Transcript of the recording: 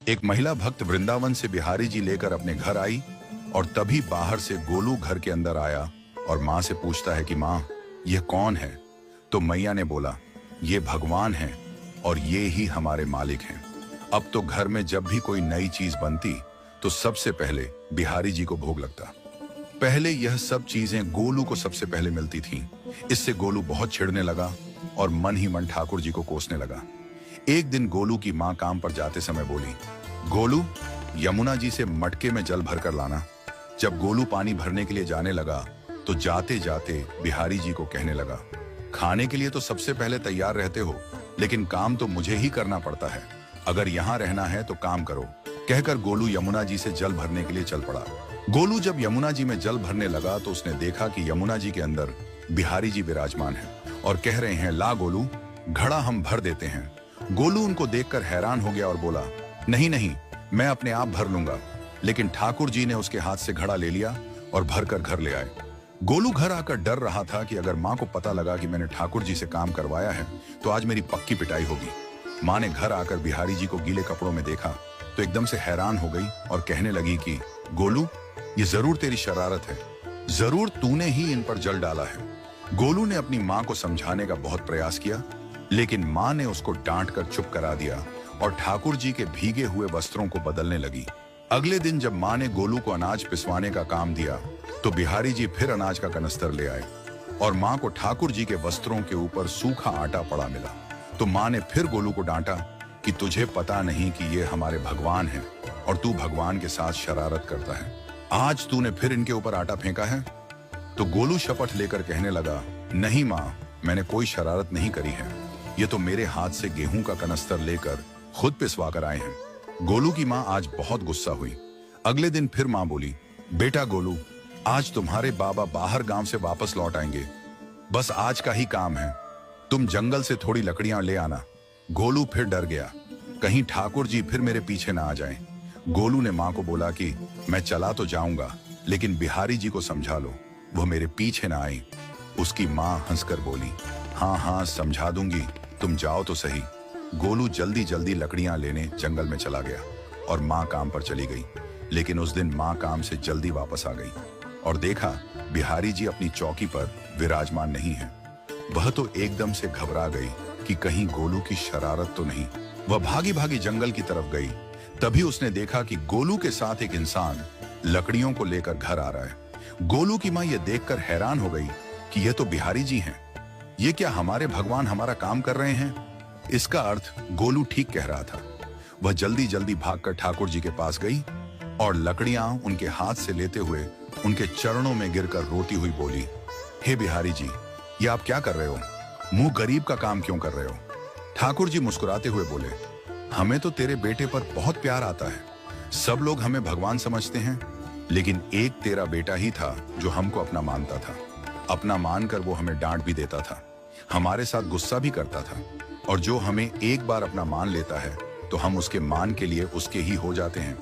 एक महिला भक्त वृंदावन से बिहारी जी लेकर अपने घर आई और तभी बाहर से गोलू घर के अंदर आया और माँ से पूछता है कि माँ, यह कौन है? तो मैया ने बोला, ये भगवान है और ये ही हमारे मालिक हैं। अब तो घर में जब भी कोई नई चीज बनती तो सबसे पहले बिहारी जी को भोग लगता। पहले यह सब चीजें गोलू को सबसे पहले मिलती थीं। इससे गोलू बहुत चिढ़ने लगा और मन ही मन ठाकुर जी को कोसने लगा। एक दिन गोलू की माँ काम पर जाते समय बोली, गोलू, यमुना जी से मटके में जल भरकर लाना। जब गोलू पानी भरने के लिए जाने लगा तो जाते जाते बिहारी जी को कहने लगा, खाने के लिए तो सबसे पहले तैयार रहते हो, लेकिन काम तो मुझे ही करना पड़ता है। अगर यहाँ रहना है तो काम करो। कहकर गोलू यमुना जी से जल भरने के लिए चल पड़ा। गोलू जब यमुना जी में जल भरने लगा तो उसने देखा कि यमुना जी के अंदर बिहारी जी विराजमान है और कह रहे हैं, ला गोलू, घड़ा हम भर देते हैं। गोलू उनको देखकर हैरान हो गया और बोला, नहीं नहीं, मैं अपने आप भर लूंगा। लेकिन ठाकुर जी ने उसके हाथ से घड़ा ले लिया और भरकर घर ले आए। गोलू घर आकर डर रहा था कि अगर माँ को पता लगा कि मैंने ठाकुर जी से काम करवाया है तो आज मेरी पक्की पिटाई होगी। माँ ने घर आकर बिहारी जी को गीले कपड़ों में देखा तो एकदम से हैरान हो गई और कहने लगी कि गोलू, ये जरूर तेरी शरारत है, जरूर तूने ही इन पर जल डाला है। गोलू ने अपनी माँ को समझाने का बहुत प्रयास किया, लेकिन माँ ने उसको डांट कर चुप करा दिया और ठाकुर जी के भीगे हुए वस्त्रों को बदलने लगी। अगले दिन जब माँ ने गोलू को अनाज पिसवाने का काम दिया तो बिहारी जी फिर अनाज का कनस्तर ले आए और माँ को ठाकुर जी के वस्त्रों के ऊपर सूखा आटा पड़ा मिला। तो माँ ने फिर गोलू को डांटा कि तुझे पता नहीं कि ये हमारे भगवान हैं और तू भगवान के साथ शरारत करता है। आज तूने फिर इनके ऊपर आटा फेंका है। तो गोलू शपथ लेकर कहने लगा, नहीं माँ, मैंने कोई शरारत नहीं करी है। ये तो मेरे हाथ से गेहूं का कनस्तर लेकर खुद पिसवा कर आए हैं। गोलू की माँ आज बहुत गुस्सा हुई। अगले दिन फिर माँ बोली, बेटा गोलू, आज तुम्हारे बाबा बाहर गांव से वापस लौट आएंगे। बस आज का ही काम है, तुम जंगल से थोड़ी लकड़ियां ले आना। गोलू फिर डर गया, कहीं ठाकुर जी फिर मेरे पीछे ना आ जाएं। गोलू ने माँ को बोला कि मैं चला तो जाऊंगा, लेकिन बिहारी जी को समझा लो, वो मेरे पीछे ना आए। उसकी माँ हंसकर बोली, हाँ हाँ समझा दूंगी, तुम जाओ तो सही। गोलू जल्दी जल्दी लकड़ियां लेने जंगल में चला गया और माँ काम पर चली गई। लेकिन उस दिन माँ काम से जल्दी वापस आ गई और देखा बिहारी जी अपनी चौकी पर विराजमान नहीं है। वह तो एकदम से घबरा गई कि कहीं गोलू की शरारत तो नहीं। वह भागी भागी जंगल की तरफ गई। तभी उसने देखा कि गोलू के साथ एक इंसान लकड़ियों को लेकर घर आ रहा है। गोलू की माँ यह देखकर हैरान हो गई कि यह तो बिहारी जी हैं। ये क्या हमारे भगवान हमारा काम कर रहे हैं? इसका अर्थ गोलू ठीक कह रहा था। वह जल्दी जल्दी भागकर ठाकुर जी के पास गई और लकड़ियां उनके हाथ से लेते हुए उनके चरणों में गिरकर रोती हुई बोली, हे बिहारी जी, ये आप क्या कर रहे हो? मुंह गरीब का काम क्यों कर रहे हो? ठाकुर जी मुस्कुराते हुए बोले, हमें तो तेरे बेटे पर बहुत प्यार आता है। सब लोग हमें भगवान समझते हैं, लेकिन एक तेरा बेटा ही था जो हमको अपना मानता था। अपना मानकर वो हमें डांट भी देता था, हमारे साथ गुस्सा भी करता था, और जो हमें एक बार अपना मान लेता है तो हम उसके मान के लिए उसके ही हो जाते हैं।